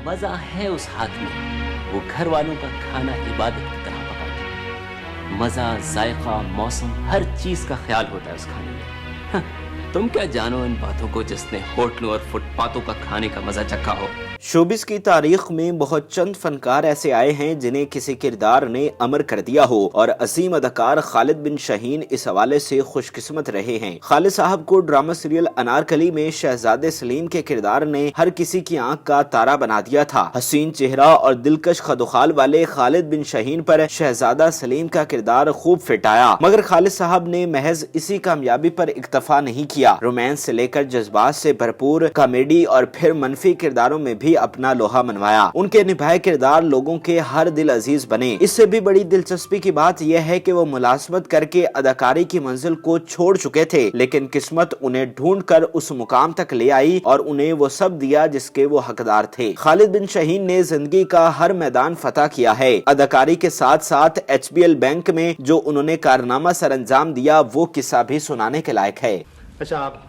मजा है उस हाथ में, वो घर वालों का खाना इबादत की तरह पकाते। मजा, जायका, मौसम, हर चीज का ख्याल होता है उस खाने में। तुम क्या जानो इन बातों को जिसने होटलों और फुटपाथों का खाने का मजा चखा हो। शोबिस की तारीख में बहुत चंद फनकार ऐसे आए हैं जिन्हें किसी किरदार ने अमर कर दिया हो, और असीम अदाकार खालिद बिन शाहीन इस हवाले से खुशकिस्मत रहे हैं। खालिद साहब को ड्रामा सीरियल अनारकली में शहजादे सलीम के किरदार ने हर किसी की आंख का तारा बना दिया था। हसीन चेहरा और दिलकश खदोखाल वाले खालिद बिन शाहीन पर शहजादा सलीम का किरदार खूब फिट आया, मगर खालिद साहब ने महज इसी कामयाबी पर इक्तफा नहीं किया। रोमांस से लेकर जज्बात से भरपूर कॉमेडी और फिर मनफी किरदारों में भी अपना लोहा मनवाया। उनके निभाए किरदार लोगों के हर दिल अजीज बने। इससे भी बड़ी दिलचस्पी की बात यह है कि वो मुलाजमत करके अदाकारी की मंजिल को छोड़ चुके थे, लेकिन किस्मत उन्हें ढूंढकर उस मुकाम तक ले आई और उन्हें वो सब दिया जिसके वो हकदार थे। खालिद बिन शाहीन ने जिंदगी का हर मैदान फतह किया है। अदाकारी के साथ साथ HBL बैंक में जो उन्होंने कारनामा सर अंजाम दिया वो किस्सा भी सुनाने के लायक है। अच्छा, आप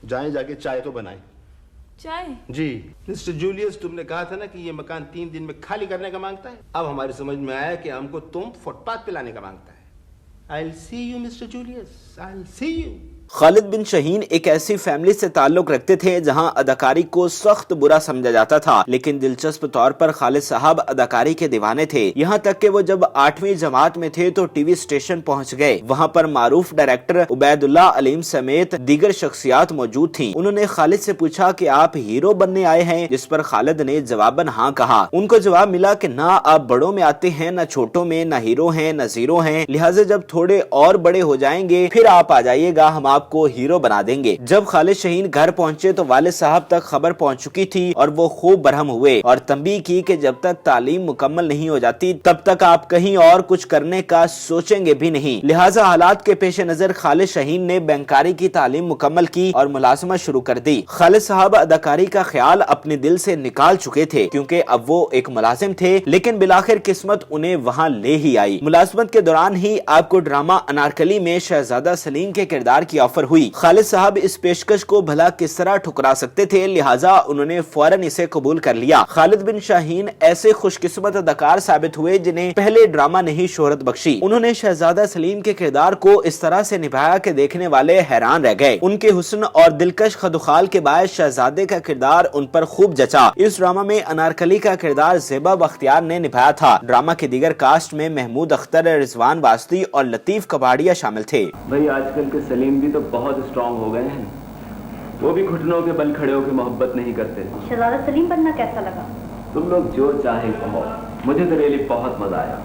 जाएं, जाके चाय तो बनाएं। चाय? जी। मिस्टर जूलियस, तुमने कहा था ना कि ये मकान 3 दिन में खाली करने का मांगता है। अब हमारी समझ में आया कि हमको तुम फुटपाथ पे लाने का मांगता है। I'll see you, Mr. Julius. I'll see you. Khalid बिन शाहीन एक ऐसी फैमिली से ताल्लुक रखते थे जहां अदाकारी को सख्त बुरा समझा जाता था, लेकिन दिलचस्प तौर पर खालिद साहब अदाकारी के दीवाने थे। यहां तक कि वो जब 8वीं जमात में थे तो टीवी स्टेशन पहुंच गए। वहां पर मारूफ डायरेक्टर उबैदुल्ला अलीम समेत दीगर शख्सियात मौजूद थीं। उन्होंने खालिद से पूछा कि आप हीरो बनने आए हैं, जिस पर खालिद ने जवाबन हाँ कहा। उनको जवाब मिला कि ना आप बड़ों में आते हैं, न छोटों में, न हीरो हैं न जीरो हैं, लिहाजा जब थोड़े और बड़े हो जाएंगे फिर आप आ जाइएगा, हम आपको हीरो बना देंगे। जब खालिद शाहीन घर पहुंचे तो वालिद साहब तक खबर पहुंच चुकी थी और वो खूब बरहम हुए और तंबीह की कि जब तक तालीम मुकम्मल नहीं हो जाती तब तक आप कहीं और कुछ करने का सोचेंगे भी नहीं। लिहाजा हालात के पेश नजर खालिद शाहीन ने बैंकारी की तालीम मुकम्मल की और मुलाजमत शुरू कर दी। खालिद साहब अदाकारी का ख्याल अपने दिल से निकाल चुके थे क्योंकि अब वो एक मुलाजिम थे, लेकिन बिलाखिर किस्मत उन्हें वहाँ ले ही आई। मुलाजमत के दौरान ही आपको ड्रामा अनारकली में शहजादा सलीम के किरदार की ऑफर हुई। खालिद साहब इस पेशकश को भला किस तरह ठुकरा सकते थे, लिहाजा उन्होंने फौरन इसे कबूल कर लिया। खालिद बिन शाहीन ऐसे खुशकिस्मत अदाकार साबित हुए जिन्हें पहले ड्रामा ने ही शोहरत बख्शी। उन्होंने शहजादा सलीम के किरदार को इस तरह से निभाया कि देखने वाले हैरान रह गए। उनके हुस्न और दिलकश खदुखाल के बायस शहजादे का किरदार उन पर खूब जचा। इस ड्रामा में अनारकली का किरदार ज़ेबा बख्तियार ने निभाया था। ड्रामा के दीगर कास्ट में महमूद अख्तर, रिजवान वास्ती और लतीफ कबाड़िया शामिल थे। भाई आजकल के सलीम भी तो बहुत स्ट्रॉन्ग हो गए हैं, वो भी घुटनों के बल खड़े होकर मोहब्बत नहीं करते। शहजादा सलीम बनना कैसा लगा? तुम लोग जो चाहे कहो, मुझे तो रियली बहुत मजा आया।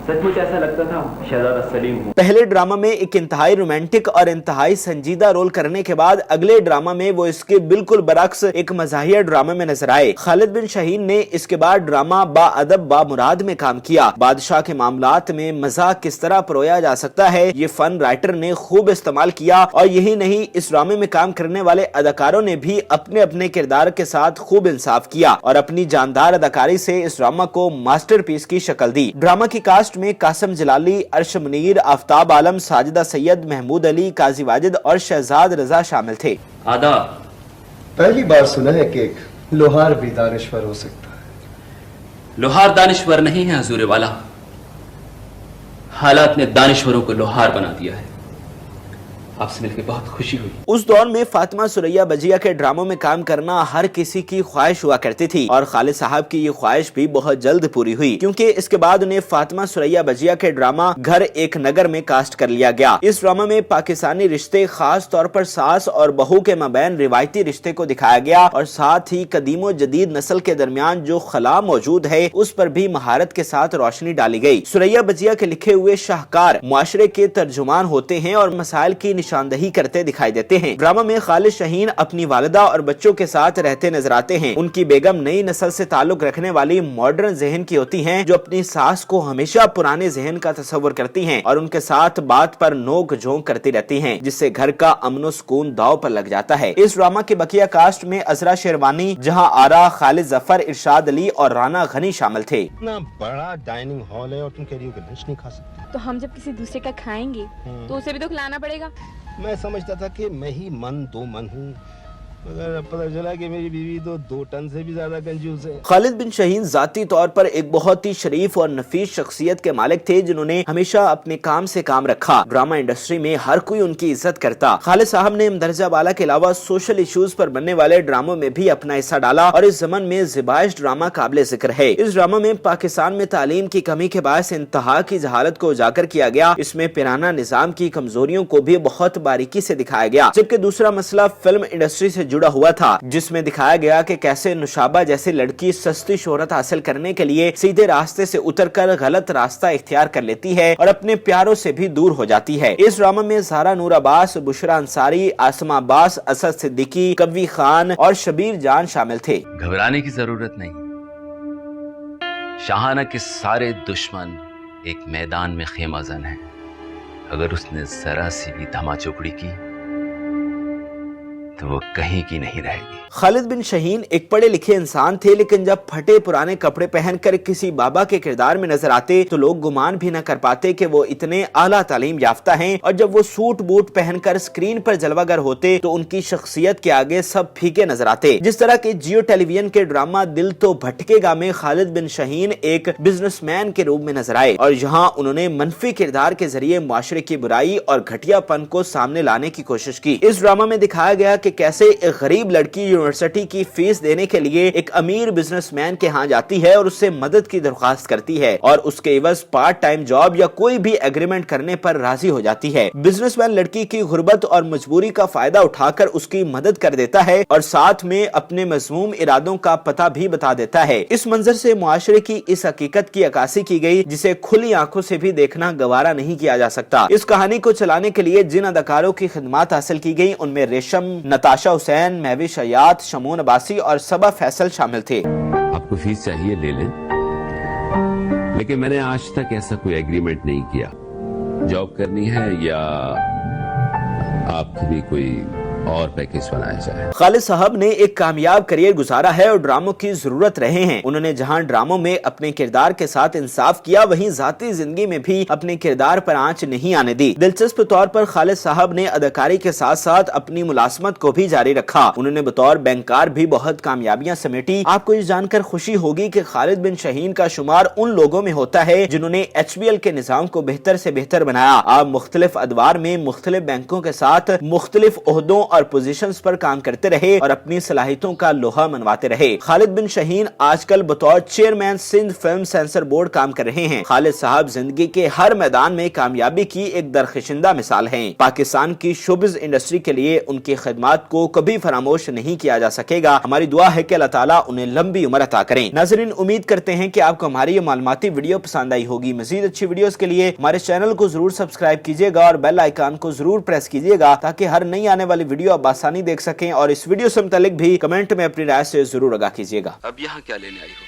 सचमुच ऐसा लगता था शहजादा सलीम हूँ। पहले ड्रामा में एक इंतहाई रोमांटिक और इंतहाई संजीदा रोल करने के बाद अगले ड्रामा में वो इसके बिल्कुल बरक्स एक मज़ाहिया ड्रामा में नजर आए। खालिद बिन शाहीन ने इसके बाद ड्रामा बाअदब बामुराद में काम किया। बादशाह के मामलात में मजाक किस तरह परोया जा सकता है ये फन राइटर ने खूब इस्तेमाल किया, और यही नहीं इस ड्रामे में काम करने वाले अदाकारों ने भी अपने अपने किरदार के साथ खूब इंसाफ किया और अपनी जानदार अदाकारी से इस ड्रामा को मास्टरपीस की शक्ल दी। ड्रामा की कास्ट में कासिम जलाली, अर्श मुनीर, आफ्ताब आलम, साजिदा सैयद, महमूद अली, काजी वाजिद और शहजाद रजा शामिल थे। आदा पहली बार सुना है कि एक लोहार भी दानिश्वर हो सकता है। लोहार दानिश्वर नहीं है हजूर वाला, हालात ने दानिश्वरों को लोहार बना दिया है। आपसे मिलकर बहुत खुशी हुई। उस दौर में फातिमा सुरैया बजिया के ड्रामों में काम करना हर किसी की ख्वाहिश हुआ करती थी और खालिद साहब की ये ख्वाहिश भी बहुत जल्द पूरी हुई, क्योंकि इसके बाद उन्हें फातिमा सुरैया बजिया के ड्रामा घर एक नगर में कास्ट कर लिया गया। इस ड्रामा में पाकिस्तानी रिश्ते, खास तौर पर सास और बहू के मबैन रिवायती रिश्ते को दिखाया गया और साथ ही कदीम जदीद नस्ल के दरमियान जो खला मौजूद है उस पर भी महारत के साथ रोशनी डाली गई। सुरैया बजिया के लिखे हुए शाहकार मुआशरे के तर्जुमान होते हैं और मसाइल की निशानदही करते दिखाई देते हैं। ड्रामा में खालिद शाहीन अपनी वालिदा और बच्चों के साथ रहते नजर आते हैं। उनकी बेगम नई नस्ल से ताल्लुक रखने वाली मॉडर्न जहन की होती हैं, जो अपनी सास को हमेशा पुराने जहन का तस्वर करती हैं और उनके साथ बात पर नोक झोंक करती रहती हैं, जिससे घर का अमन सुकून दाव पर लग जाता है। इस ड्रामा के बकिया कास्ट में अजरा शेरवानी, जहां आरा, खालिद जफर, इरशाद अली और राना गनी शामिल थे। इतना बड़ा डाइनिंग हॉल है और तुम कह रही हो कि लंच नहीं खा सकते। तो हम जब किसी दूसरे का खाएंगे तो उसे भी तो खिलाना पड़ेगा। मैं समझता था कि मैं ही मन दो मन हूँ, मगर पता चला कि मेरी बीवी तो 2 टन से भी ज्यादा कंजूस है। खालिद बिन शाहीन जाती तौर पर एक बहुत ही शरीफ और नफीस शख्सियत के मालिक थे, जिन्होंने हमेशा अपने काम से काम रखा। ड्रामा इंडस्ट्री में हर कोई उनकी इज्जत करता। खालिद साहब ने इमदरजा बाला के अलावा सोशल इश्यूज पर बनने वाले ड्रामों में भी अपना हिस्सा डाला और इस जमन में ज़िबाइश ड्रामा काबिल जिक्र है। इस ड्रामा में पाकिस्तान में तालीम की कमी के बायस इंतहा की जहालत को उजागर किया गया। इसमें पिराना निजाम की कमजोरियों को भी बहुत बारीकी से दिखाया गया। जबकि दूसरा मसला फिल्म इंडस्ट्री से जुड़ा हुआ था, जिसमें दिखाया गया कि कैसे नुशाबा जैसी लड़की सस्ती शोहरत हासिल करने के लिए सीधे रास्ते से उतरकर गलत रास्ता इख्तियार कर लेती है और अपने प्यारों से भी दूर हो जाती है। इस ड्रामा में ज़हरा नूर अब्बास, बुशरा अंसारी, आसमा अब्बास, असद सिद्दीकी, कवी खान और शबीर जान शामिल थे। घबराने की जरूरत नहीं। शाहाना के सारे दुश्मन एक मैदान में खेमाजन है। अगर उसने जरा सी भी धमाचौकड़ी की तो वो कहीं की नहीं रहेगी। खालिद बिन शाहीन एक पढ़े लिखे इंसान थे, लेकिन जब फटे पुराने कपड़े पहनकर किसी बाबा के किरदार में नजर आते तो लोग गुमान भी न कर पाते कि वो इतने आला तालीम याफ्ता हैं। और जब वो सूट बूट पहनकर स्क्रीन पर जलवागर होते तो उनकी शख्सियत के आगे सब फीके नजर आते। जिस तरह के जियो टेलीविजन के ड्रामा दिल तो भटकेगा में खालिद बिन शाहीन एक बिजनेसमैन के रूप में नजर आए और यहाँ उन्होंने मनफी किरदार के जरिए मुआशरे की बुराई और घटियापन को सामने लाने की कोशिश की। इस ड्रामा में दिखाया गया कि कैसे एक गरीब लड़की यूनिवर्सिटी की फीस देने के लिए एक अमीर बिजनेसमैन के यहाँ जाती है और उससे मदद की दरख्वास्त करती है और उसके एवज पार्ट टाइम जॉब या कोई भी एग्रीमेंट करने पर राजी हो जाती है। बिजनेसमैन लड़की की गुर्बत और मजबूरी का फायदा उठाकर उसकी मदद कर देता है और साथ में अपने मज़मूम इरादों का पता भी बता देता है। इस मंजर से मुआशरे की इस हकीकत की अक्कासी की गई जिसे खुली आंखों से भी देखना गवारा नहीं किया जा सकता। इस कहानी को चलाने के लिए जिन अदाकारों की खिदमत हासिल की गई उनमें रेशम, नताशा हुसैन, महविश हयात, शमून अब्बासी और सबा फैसल शामिल थे। आपको फीस चाहिए ले लें, लेकिन मैंने आज तक ऐसा कोई एग्रीमेंट नहीं किया। जॉब करनी है या आपके लिए कोई और पैकेज बनाया जाए। खालिद साहब ने एक कामयाब करियर गुजारा है और ड्रामों की जरूरत रहे हैं। उन्होंने जहां ड्रामों में अपने किरदार के साथ इंसाफ किया, वहीं जाती जिंदगी में भी अपने किरदार पर आंच नहीं आने दी। दिलचस्प तौर पर खालिद साहब ने अदाकारी के साथ साथ अपनी मुलाजमत को भी जारी रखा। उन्होंने बतौर बैंकार भी बहुत कामयाबियां समेटी। आपको ये जानकर खुशी होगी कि खालिद बिन शाहीन का शुमार उन लोगों में होता है जिन्होंने HBL के निजाम को बेहतर से बेहतर बनाया। आप मुख्तलिफ अदवार में मुख्तलिफ बैंकों के साथ मुख्तलिफ ओहदों और पोजीशंस पर काम करते रहे और अपनी सलाहियतों का लोहा मनवाते रहे। खालिद बिन शाहीन आजकल बतौर chairman Sindh film censor board काम कर रहे हैं। खालिद साहब जिंदगी के हर मैदान में कामयाबी की एक दरखिशिंदा मिसाल हैं। पाकिस्तान की शोबिज इंडस्ट्री के लिए उनकी खिदमत को कभी फरामोश नहीं किया जा सकेगा। हमारी दुआ है कि अल्लाह ताला उन्हें लंबी उम्र अता करें। नाज़रीन, उम्मीद करते हैं कि आपको हमारी ये मालूमाती वीडियो पसंद आई होगी। मजीद अच्छी वीडियोस के लिए हमारे चैनल को जरूर सब्सक्राइब कीजिएगा और बेल आइकन को जरूर प्रेस कीजिएगा ताकि हर नई आने वाली वीडियो आप आसानी देख सकें। और इस वीडियो से मुतालिक भी कमेंट में अपनी राय से जरूर आगाह कीजिएगा। अब यहाँ क्या लेने आई हो?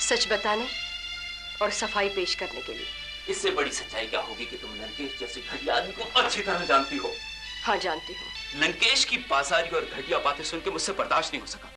सच बताने और सफाई पेश करने के लिए। इससे बड़ी सच्चाई क्या होगी कि तुम लंकेश जैसे घटिया आदमी को अच्छी तरह जानती हो। हाँ, जानती हूँ। लंकेश की बाजारी और घटिया बातें सुन के मुझसे बर्दाश्त नहीं हो सका।